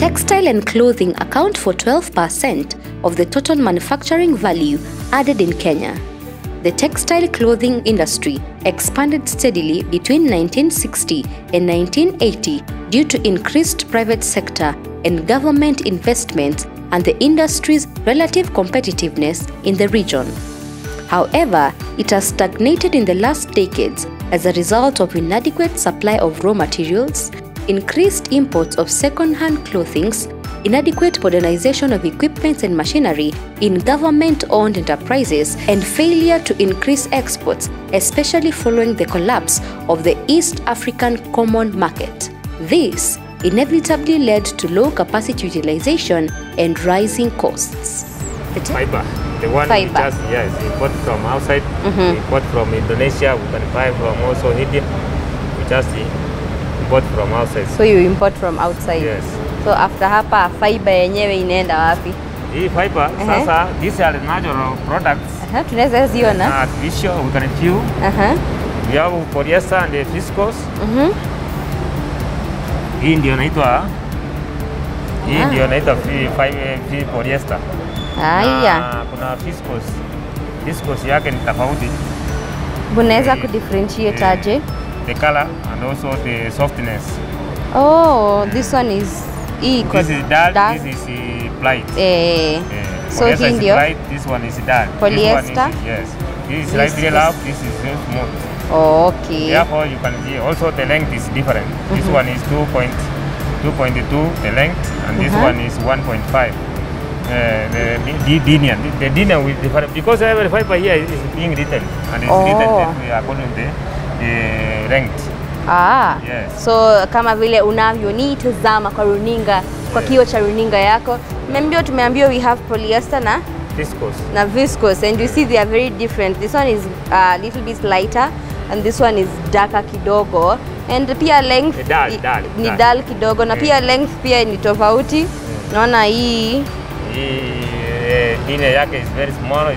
Textile and clothing account for 12% of the total manufacturing value added in Kenya. The textile clothing industry expanded steadily between 1960 and 1980 due to increased private sector and government investments and the industry's relative competitiveness in the region. However, it has stagnated in the last decades as a result of inadequate supply of raw materials, increased imports of second-hand clothing, inadequate modernization of equipment and machinery in government-owned enterprises, and failure to increase exports, especially following the collapse of the East African Common Market. This inevitably led to low capacity utilization and rising costs. Fiber, the one we just import from outside, we import from Indonesia, we can buy from also India, we just import from outside. So you import from outside? Yes. So after hapa fiber yenyewe inaenda wapi? Hii fiber, sasa, these are natural products. Tunaweza ziona? Artificial, we can few. We have polyester and viscose. Hii ndio inaitwa polyester. Kuna viscose. Viscose yake ni tofauti. Unaweza kudifferentiate aje? The color and also the softness. Oh, this one is equal. This is dull, this is light. So hii ndio? This one is dull. Polyester? Yes. This is slightly rough, this is smooth. Oh, okay. Therefore, you can see also the length is different. This one is 2.2 the length, and this one is 1.5. The linear will differ because every fiber here is being written, and it's written according to the length. Yes. So kama vile unavyonitazama kwa runinga, kwa kioo cha runinga yako, tumeambiwa we have polyester na viscose, and you see they are very different. This one is a little bit lighter and this one is darker kidogo, and pia length ni dull kidogo, na pia length pia ni tofauti. Naona hii linear yake is very small.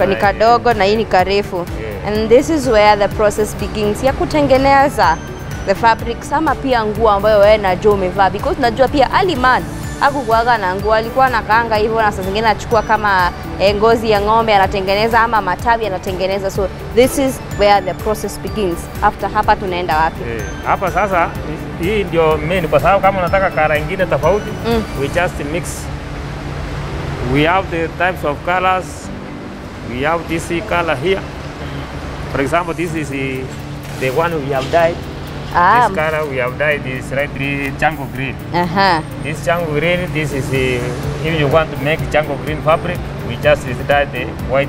Ni kadogo na hii ni karefu. And this is where the process begins ya kutengeneza the fabric, sama pia nguo ambayo wewe najua umevaa, because najua pia Aliman hakukuaga na nguo, alikuwa anakaanga hivyo, na saa zingine anachukua kama ngozi ya ng'ombe anatengeneza ama matawi anatengeneza. So this is where the process begins. After hapa tunaenda wapi? Hapa sasa hii ndio main, kwa sababu kama unataka kara nyingine tofauti, we just mix. We have the types of colors. We have this color here. For example, this is the one we have dyed. This color we have dyed is slightly jungle green. This jungle green, this is if you want to make jungle green fabric, we just dye the white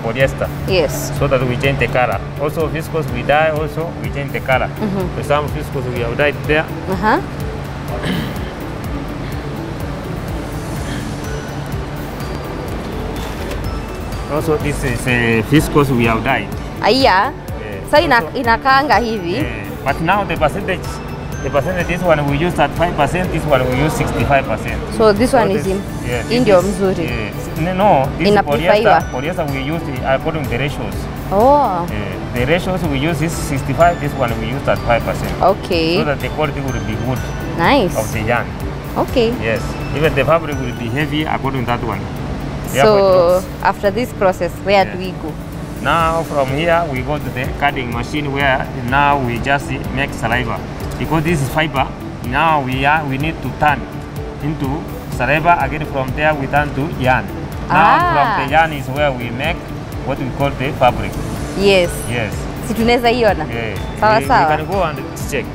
polyester. Yes. So that we change the color. Also viscose we dye, also we change the color. For example, viscose we have dyed there. Also this is viscose we have dyed. So inakaanga hivi. But now the percentage, this one we use at 5%, this one we use 65%. So this one is ndio mzuri. No, this polyester we use according to the ratios. The ratios we use is 65, this one we use at 5%. Okay. So that the quality will be good. Nice. Of the yarn. Okay. Yes. Even the fabric will be heavy according to that one. So after this process, where do we go? Now from here we go to the cutting machine, where now we just make saliva. Because this is fiber, now we need to turn into saliva. Again from there we turn to yarn. Now from the yarn is where we make what we call the fabric. Yes. Yes. Si tunaweza iona? Sawa sawa. You can go and check.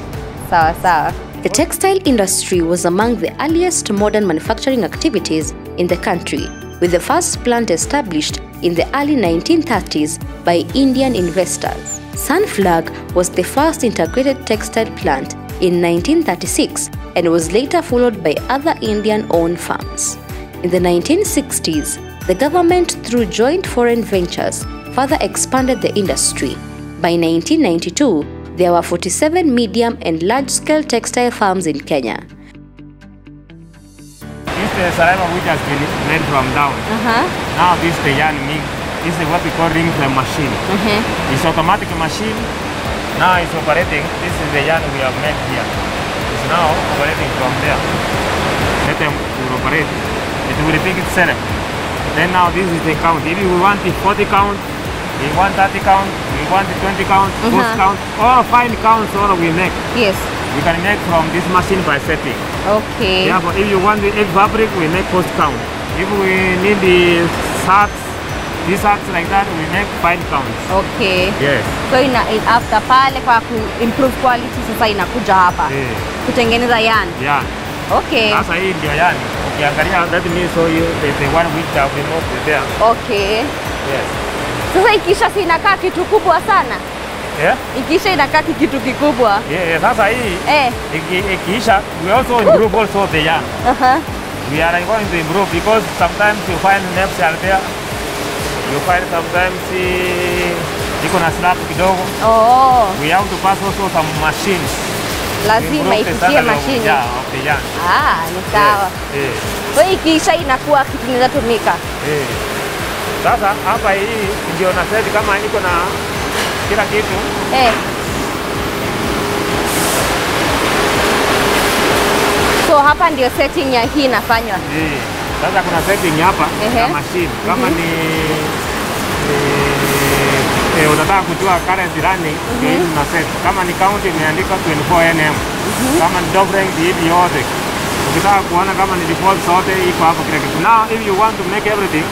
Sawa sawa. The textile industry was among the earliest modern manufacturing activities in the country, with the first plant established in the early 1930s by Indian investors. Sunflag was the first integrated textile plant in 1936 and was later followed by other Indian-owned firms. In the 1960s, the government, through joint foreign ventures, further expanded the industry. By 1992, there were 47 medium and large-scale textile farms in Kenya. The saliva which has been made from down. Now this is the yarn milk. This is what we call ring frame machine. It's automatic machine. Now it's operating. This is the yarn we have made here. It's now operating from there. let them operate. It will pick itself. Then now this is the count. If you want the 40 count, we want 30 count, we want the 20 count, those count, all fine counts all we make. Yes. We can make from this machine by setting. Okay. Yeah, but if you want the egg fabric, we make post count. If we need the sacks, these sacks like that, we make fine counts. Okay. Yes. So after pale kwa improve quality sasa inakuja hapa. Kutengeneza yarn. Yeah. Okay. Sasa hii ndio yarn. Ukiangalia, let me show you the one which have been moved there. Okay. Yes. Sasa ikisha si inakaa kitu kubwa sana. Yeah? Ikisha inakaa kitu kikubwa. Yeah, sasa hii ikisha, we also improve also the yarn. We are going to improve because sometimes you find naps are there. You find sometimes iko na slap kidogo. Oh. We have to pass also some machines. Lazima ipitie mashine. Yeah, of the yarn. Ni sawa. So ikisha inakuwa kitu kinaweza tumika. Sasa hapa hii ndio na set kama iko na kila kitu. So hapa ndio setting ya hii inafanywa. Sasa kuna setting hapa ya machine. Kama ni unataka kujua current running, hii una set. Kama ni count imeandika 24 nm. Kama ni doubling hivi yote. Ukitaka kuona kama ni default zote iko hapo kile kitu. Now if you want to make everything,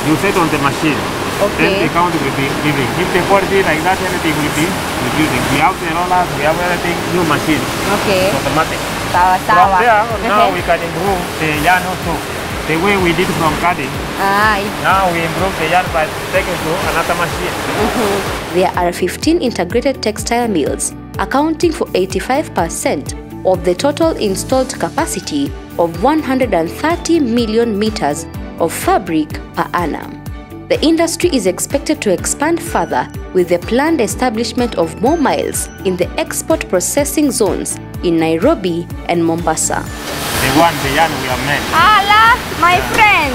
you set on the machine. Okay. Then the count will be giving. If the quality like that, anything will be reducing. We have the rollers, we have everything, new machine. Okay. It's automatic. Sawa. From there, now we can improve the yarn also. The way we did from cutting. Now we improve the yarn by taking to another machine. There are 15 integrated textile mills, accounting for 85% of the total installed capacity of 130 million meters of fabric per annum. The industry is expected to expand further with the planned establishment of more mills in the export processing zones in Nairobi and Mombasa. The yarn we have made. Ala, my friend.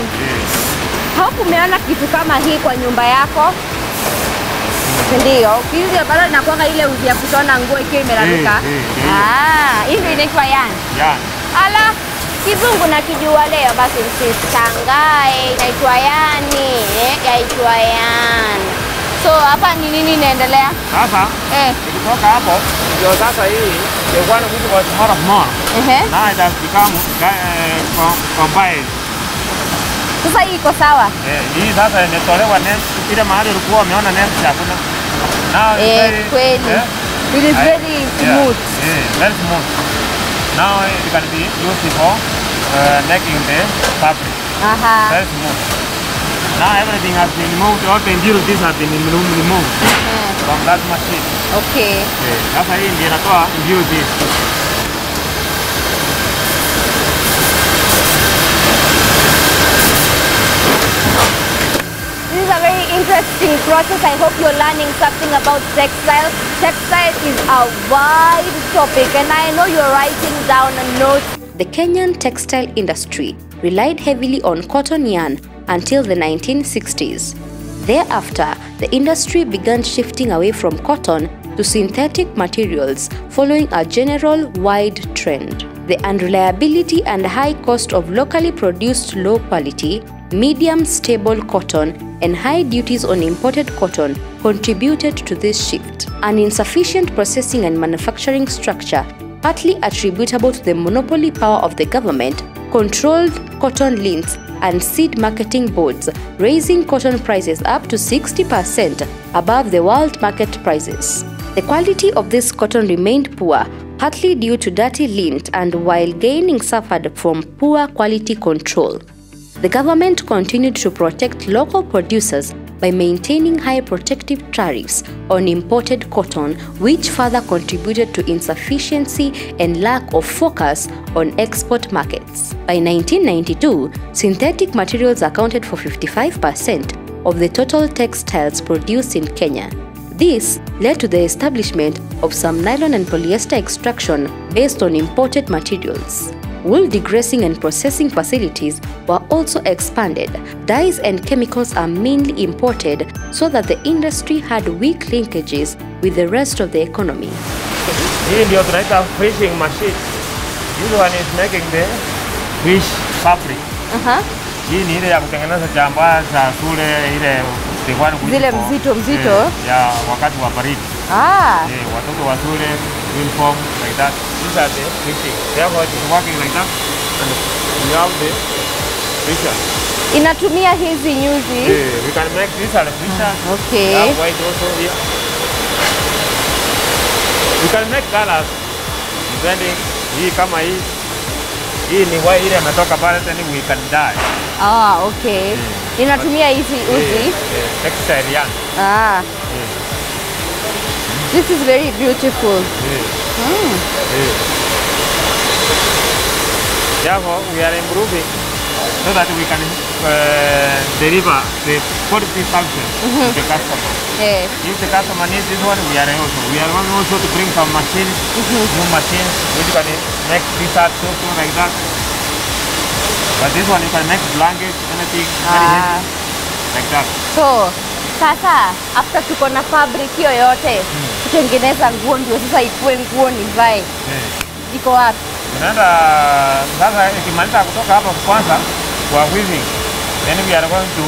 Haukumeona kitu kama hii kwa nyumba yako? Ndio, hizi bado inakuwa ile uzi ya kushona nguo ikiwa imeraruka. Hii ndio inaitwa yarn. Yarn. Ala, kizungu na kijua leo basi msishangae, inaitwa yani, yaitwa yarn. So hapa ni nini inaendelea? Sasa, tukitoka hapo, ndio sasa hii, the one which was more of more. Now it has become combined. Sasa hii iko sawa? Hii sasa imetolewa name, ile mahali ulikuwa umeona name hakuna. Now kweli. It is very smooth. Very smooth. Now it can be used for making the fabric. Very smooth. Now everything has been removed, all the impurities have been removed from that machine. Okay. Sasa hii ndio inatoa impurities. This is a very interesting process. I hope you're learning something about textile. Textile is a wide topic and I know you're writing down notes. The Kenyan textile industry relied heavily on cotton yarn until the 1960s. Thereafter, the industry began shifting away from cotton to synthetic materials following a general wide trend. The unreliability and high cost of locally produced low-quality, medium stable cotton and high duties on imported cotton contributed to this shift. An insufficient processing and manufacturing structure, partly attributable to the monopoly power of the government, controlled cotton lints and seed marketing boards, raising cotton prices up to 60% above the world market prices. The quality of this cotton remained poor, partly due to dirty lint and while gaining suffered from poor quality control. The government continued to protect local producers by maintaining high protective tariffs on imported cotton, which further contributed to insufficiency and lack of focus on export markets. By 1992, synthetic materials accounted for 55% of the total textiles produced in Kenya. This led to the establishment of some nylon and polyester extraction based on imported materials. Wool degracing and processing facilities were also expanded. Dyes and chemicals are mainly imported so that the industry had weak linkages with the rest of the economy. Hii ndio tunaita finishing machine. This one is making the fish fabric. Aha. Hii ni ile ya kutengeneza chamba za shule ile zile mzito. Ya wakati wa baridi. Watoto wa shule uniform like that. These are the fishing. Therefore it is working like that. And we have the fisher. Inatumia hizi nyuzi. We can make these are the fisher. Okay. Have white also here. We can make colors depending. Hii kama hii. Hii ni white ile imetoka pale tena we can dye. Okay. Inatumia hizi uzi. Textile yarn. This is very beautiful. Therefore, we are improving so that we can deliver the quality function to the customer. If the customer needs this one, we are going also to bring some machines, new machines, which can make t-shirts also like that. But this one you can make blankets, anything, like that. So, sasa after tuko na fabric hiyo yote, kutengeneza nguo ndio sasa ikuwe nguo nivae. Iko wapi? Tunaenda sasa ikimaliza kutoka hapa kwanza kwa weaving. Then we are going to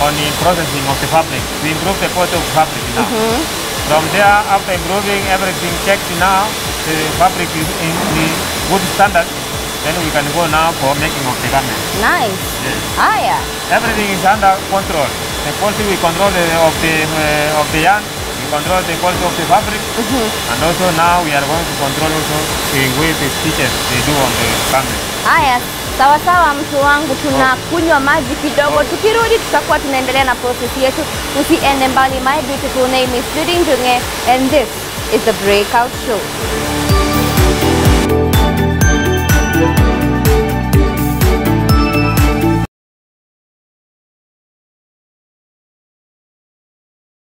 on the processing of the fabric to improve the quality of fabric now. From there, after improving everything checked now, the fabric is in the good standard. Then we can go now for making of the garment. Nice. Everything is under control. The quality we control of the yarn, we control the quality of the fabric, and also now we are going to control also the way the stitches they do on the garment. Sawa sawa mtu wangu, tunakunywa maji kidogo. Tukirudi tutakuwa tunaendelea na process yetu. Usiende mbali. My beautiful name is Judy Njunge and this is the Breakout Show.